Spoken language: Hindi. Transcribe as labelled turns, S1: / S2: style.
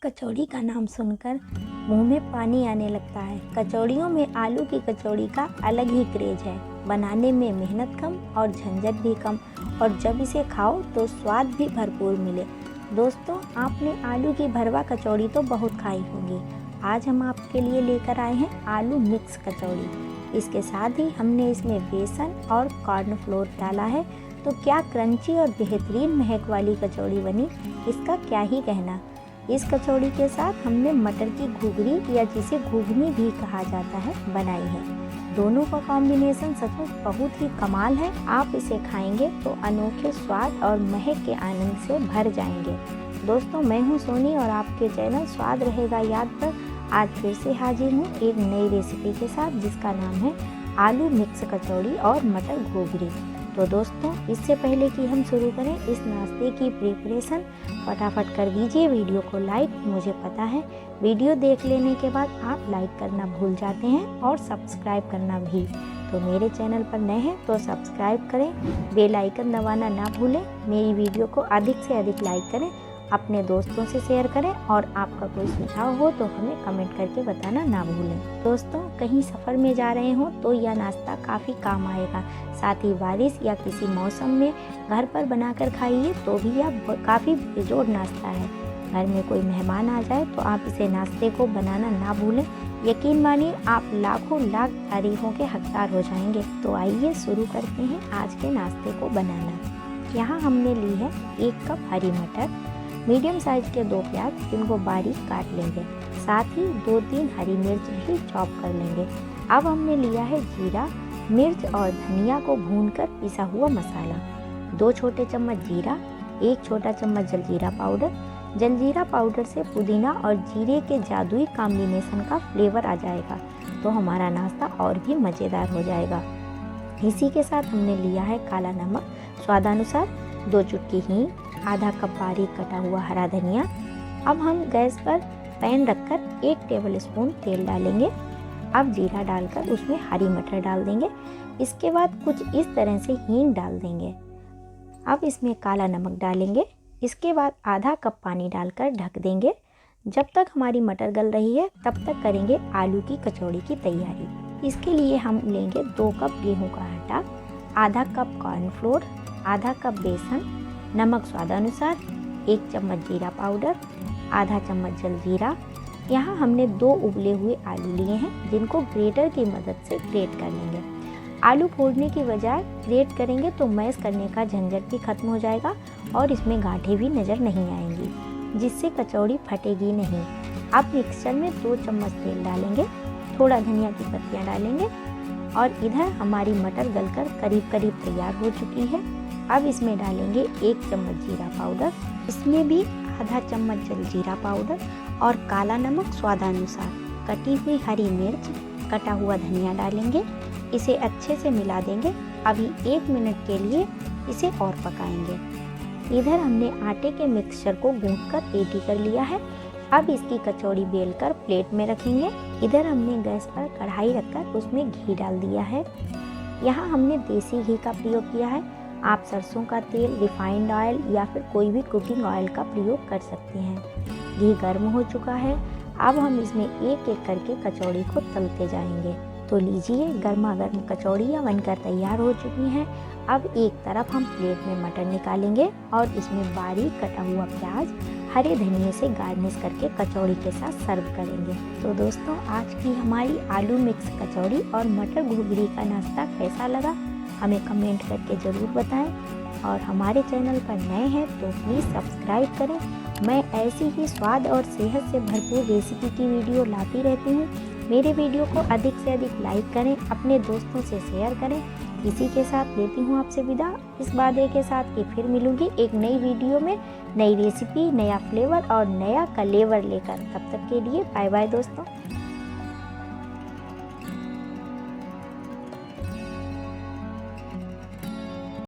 S1: कचौड़ी का नाम सुनकर मुंह में पानी आने लगता है। कचौड़ियों में आलू की कचौड़ी का अलग ही क्रेज है। बनाने में मेहनत कम और झंझट भी कम, और जब इसे खाओ तो स्वाद भी भरपूर मिले। दोस्तों, आपने आलू की भरवा कचौड़ी तो बहुत खाई होगी। आज हम आपके लिए लेकर आए हैं आलू मिक्स कचौड़ी। इसके साथ ही हमने इसमें बेसन और कॉर्नफ्लोर डाला है, तो क्या क्रंची और बेहतरीन महक वाली कचौड़ी बनी, इसका क्या ही कहना। इस कचौड़ी के साथ हमने मटर की घुघरी, या जिसे घुघनी भी कहा जाता है, बनाई है। दोनों का कॉम्बिनेशन सचमुच बहुत ही कमाल है। आप इसे खाएंगे तो अनोखे स्वाद और महक के आनंद से भर जाएंगे। दोस्तों, मैं हूं सोनी और आपके चैनल स्वाद रहेगा याद पर आज फिर से हाजिर हूं एक नई रेसिपी के साथ, जिसका नाम है आलू मिक्स कचौड़ी और मटर घुघरी। तो दोस्तों, इससे पहले कि हम शुरू करें इस नाश्ते की प्रिपरेशन, फटाफट कर दीजिए वीडियो को लाइक। मुझे पता है वीडियो देख लेने के बाद आप लाइक करना भूल जाते हैं और सब्सक्राइब करना भी। तो मेरे चैनल पर नए हैं तो सब्सक्राइब करें, बेल आइकन दबाना ना भूलें। मेरी वीडियो को अधिक से अधिक लाइक करें, अपने दोस्तों से शेयर करें, और आपका कोई सुझाव हो तो हमें कमेंट करके बताना ना भूलें। दोस्तों, कहीं सफ़र में जा रहे हो तो यह नाश्ता काफ़ी काम आएगा। साथ ही बारिश या किसी मौसम में घर पर बनाकर खाइए तो भी यह काफ़ी बेजोड़ नाश्ता है। घर में कोई मेहमान आ जाए तो आप इसे नाश्ते को बनाना ना भूलें। यकीन मानिए, आप लाखों लाख तारीफों के हकदार हो जाएंगे। तो आइए शुरू करते हैं आज के नाश्ते को बनाना। यहाँ हमने ली है 1 कप हरी मटर, मीडियम साइज के 2 प्याज जिनको बारीक काट लेंगे, साथ ही 2-3 हरी मिर्च भी चॉप कर लेंगे। अब हमने लिया है जीरा, मिर्च और धनिया को भूनकर पिसा हुआ मसाला, 2 छोटे चम्मच जीरा, 1 छोटा चम्मच जलजीरा पाउडर। जलजीरा पाउडर से पुदीना और जीरे के जादुई कॉम्बिनेशन का फ्लेवर आ जाएगा, तो हमारा नाश्ता और भी मज़ेदार हो जाएगा। इसी के साथ हमने लिया है काला नमक स्वादानुसार, 2 चुटकी हींग, आधा कप बारीक कटा हुआ हरा धनिया। अब हम गैस पर पैन रखकर 1 टेबल स्पून तेल डालेंगे। अब जीरा डालकर उसमें हरी मटर डाल देंगे। इसके बाद कुछ इस तरह से हींग डाल देंगे। अब इसमें काला नमक डालेंगे। इसके बाद आधा कप पानी डालकर ढक देंगे। जब तक हमारी मटर गल रही है तब तक करेंगे आलू की कचौड़ी की तैयारी। इसके लिए हम लेंगे 2 कप गेहूं का आटा, आधा कप कॉर्नफ्लोर, आधा कप बेसन, नमक स्वादानुसार, 1 चम्मच जीरा पाउडर, आधा चम्मच जलजीरा। यहाँ हमने 2 उबले हुए आलू लिए हैं, जिनको ग्रेटर की मदद से ग्रेट कर लेंगे। आलू फोड़ने की बजाय ग्रेट करेंगे तो मैश करने का झंझट भी खत्म हो जाएगा और इसमें गांठें भी नज़र नहीं आएंगी, जिससे कचौड़ी फटेगी नहीं। अब मिक्सचर में 2 चम्मच तेल डालेंगे, थोड़ा धनिया की पत्तियाँ डालेंगे, और इधर हमारी मटर गलकर करीब करीब तैयार हो चुकी है। अब इसमें डालेंगे 1 चम्मच जीरा पाउडर, इसमें भी आधा चम्मच जलजीरा पाउडर और काला नमक स्वादानुसार, कटी हुई हरी मिर्च, कटा हुआ धनिया डालेंगे। इसे अच्छे से मिला देंगे। अभी 1 मिनट के लिए इसे और पकाएंगे। इधर हमने आटे के मिक्सचर को गूंथकर रेडी कर लिया है। अब इसकी कचौड़ी बेलकर प्लेट में रखेंगे। इधर हमने गैस पर कढ़ाई रखकर उसमें घी डाल दिया है। यहाँ हमने देसी घी का प्रयोग किया है। आप सरसों का तेल, रिफाइंड ऑयल या फिर कोई भी कुकिंग ऑयल का प्रयोग कर सकते हैं। घी गर्म हो चुका है। अब हम इसमें एक एक करके कचौड़ी को तलते जाएंगे। तो लीजिए, गर्मा गर्म कचौड़ियाँ बनकर तैयार हो चुकी हैं। अब एक तरफ हम प्लेट में मटर निकालेंगे और इसमें बारीक कटा हुआ प्याज, हरे धनिये से गार्निश करके कचौड़ी के साथ सर्व करेंगे। तो दोस्तों, आज की हमारी आलू मिक्स कचौड़ी और मटर घुघरी का नाश्ता कैसा लगा, हमें कमेंट करके ज़रूर बताएं। और हमारे चैनल पर नए हैं तो प्लीज़ सब्सक्राइब करें। मैं ऐसी ही स्वाद और सेहत से भरपूर रेसिपी की वीडियो लाती रहती हूँ। मेरे वीडियो को अधिक से अधिक लाइक करें, अपने दोस्तों से शेयर करें। इसी के साथ लेती हूँ आपसे विदा, इस वादे के साथ कि फिर मिलूंगी एक नई वीडियो में, नई रेसिपी, नया फ्लेवर और नया कलेवर लेकर। तब तक के लिए बाय बाय दोस्तों।